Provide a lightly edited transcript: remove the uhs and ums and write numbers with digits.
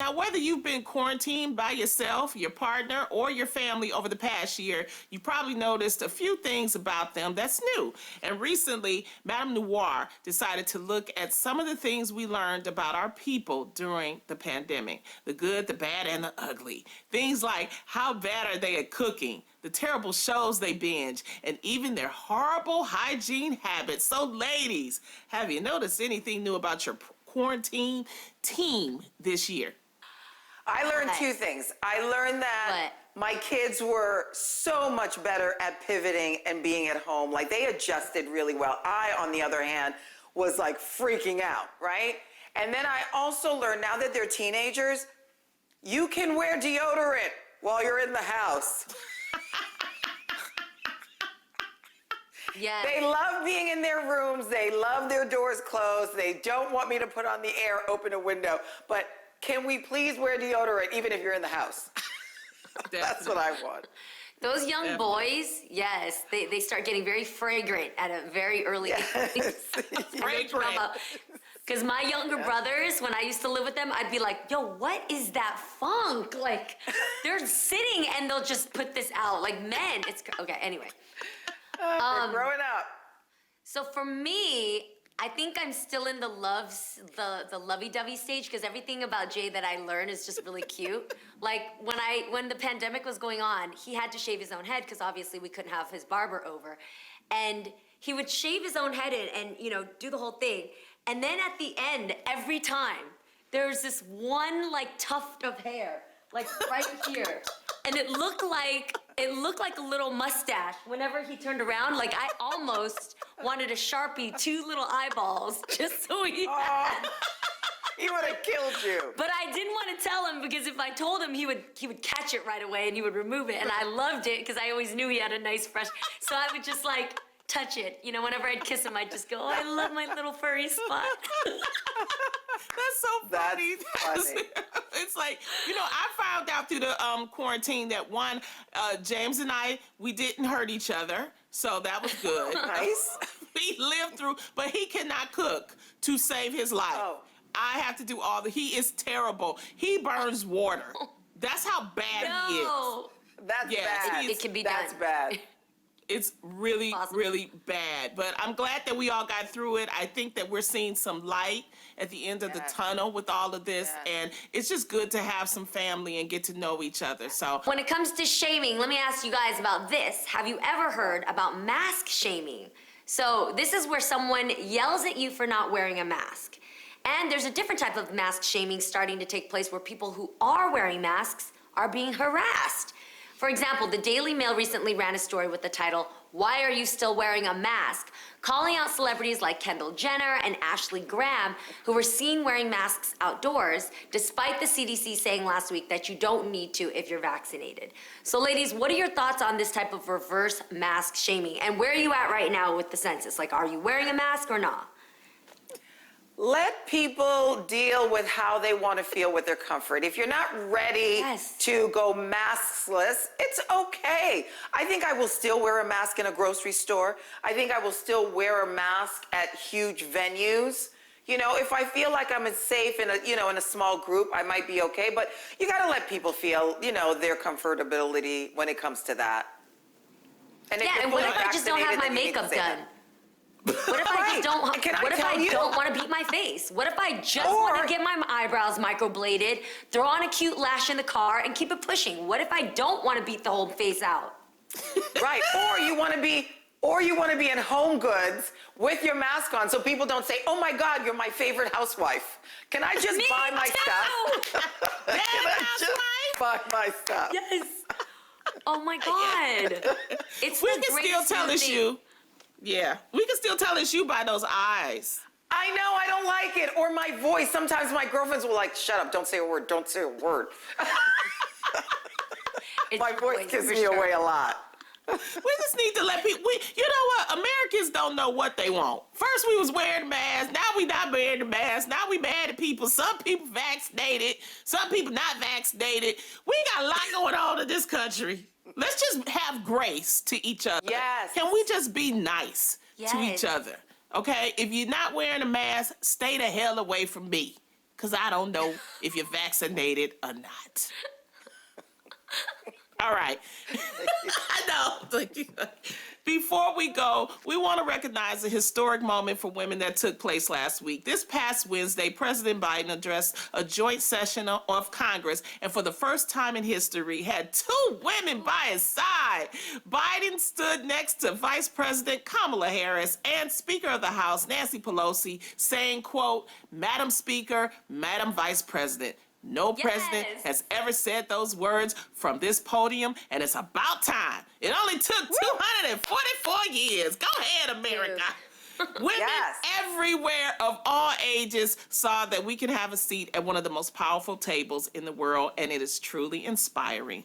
Now, whether you've been quarantined by yourself, your partner, or your family over the past year, you probably noticed a few things about them that's new. And recently, Madame Noir decided to look at some of the things we learned about our people during the pandemic. The good, the bad, and the ugly. Things like how bad are they at cooking, the terrible shows they binge, and even their horrible hygiene habits. So ladies, have you noticed anything new about your quarantine team this year? I learned two things. I learned that my kids were so much better at pivoting and being at home. Like, they adjusted really well. I, on the other hand, was like freaking out, right? And then I also learned, now that they're teenagers, you can wear deodorant while you're in the house. Yeah. They love being in their rooms. They love their doors closed. They don't want me to put on the air, open a window. But can we please wear deodorant even if you're in the house? That's what I want. Those young boys, yes, they start getting very fragrant at a very early age. Fragrant. Because my younger brothers, when I used to live with them, I'd be like, yo, what is that funk? Like, they're sitting and they'll just put this out. Like, men, it's, okay, anyway. They're growing up. So for me, I think I'm still in the lovey-dovey stage, because everything about Jay that I learned is just really cute. Like, when the pandemic was going on, he had to shave his own head because obviously we couldn't have his barber over. And he would shave his own head and you know, do the whole thing. And then at the end, every time, there's this one like tuft of hair, like right here. And it looked like a little mustache whenever he turned around. Like, I almost wanted to Sharpie 2 little eyeballs just so he had. He would have killed you. But I didn't want to tell him, because if I told him, he would catch it right away and he would remove it. And I loved it because I always knew he had a nice fresh. So I would just like touch it. You know, whenever I'd kiss him, I'd just go, oh, I love my little furry spot. That's so funny. That's funny. It's like, you know, I found out through the quarantine that James and I, we didn't hurt each other. So that was good. Nice. We lived through, but he cannot cook to save his life. Oh. I have to do he is terrible. He burns water. That's how bad he is. That's Yes, bad. It can be That's done. bad. It's really, really bad. But I'm glad that we all got through it. I think that we're seeing some light at the end of the tunnel with all of this. And it's just good to have some family and get to know each other. So When it comes to shaming, let me ask you guys about this. Have you ever heard about mask shaming? So this is where someone yells at you for not wearing a mask. And there's a different type of mask shaming starting to take place, where people who are wearing masks are being harassed. For example, the Daily Mail recently ran a story with the title, "Why Are You Still Wearing a Mask?" calling out celebrities like Kendall Jenner and Ashley Graham, who were seen wearing masks outdoors, despite the CDC saying last week that you don't need to if you're vaccinated. So ladies, what are your thoughts on this type of reverse mask shaming? And where are you at right now with the census? Like, are you wearing a mask or not? Let people deal with how they want to feel with their comfort. If you're not ready to go maskless, it's okay. I think I will still wear a mask in a grocery store. I think I will still wear a mask at huge venues. You know, if I feel like I'm safe in a small group, I might be okay. But you got to let people feel, you know, their comfortability when it comes to that. And yeah, and what if I just don't have my makeup done? What if I just don't? What if I don't want to beat my face? What if I just want to get my eyebrows microbladed, throw on a cute lash in the car, and keep it pushing? What if I don't want to beat the whole face out? Right. Or you want to be in Home Goods with your mask on, so people don't say, "Oh my God, you're my favorite housewife. Can I just buy my stuff?" Can I just buy my stuff? Yes. Oh my God. It's we can still tell it's you. Yeah, we can still tell it's you by those eyes. I know, I don't like it. Or my voice. Sometimes my girlfriends will like, shut up, don't say a word, don't say a word. My voice gives me away a lot. We just need to let people, you know what, Americans don't know what they want. First we was wearing the mask, now we not wearing the mask, now we mad at people. Some people vaccinated, some people not vaccinated. We got a lot going on in this country. Let's just have grace to each other. Yes. Can we just be nice to each other? Okay? If you're not wearing a mask, stay the hell away from me. because I don't know if you're vaccinated or not. All right. I know. Before we go, we want to recognize a historic moment for women that took place last week. This past Wednesday, President Biden addressed a joint session of Congress, and for the first time in history, had 2 women by his side. Biden stood next to Vice President Kamala Harris and Speaker of the House, Nancy Pelosi, saying, quote, "Madam Speaker, Madam Vice President." No president has ever said those words from this podium, and it's about time. It only took 244 years. Go ahead, America. Women everywhere of all ages saw that we can have a seat at one of the most powerful tables in the world, and it is truly inspiring.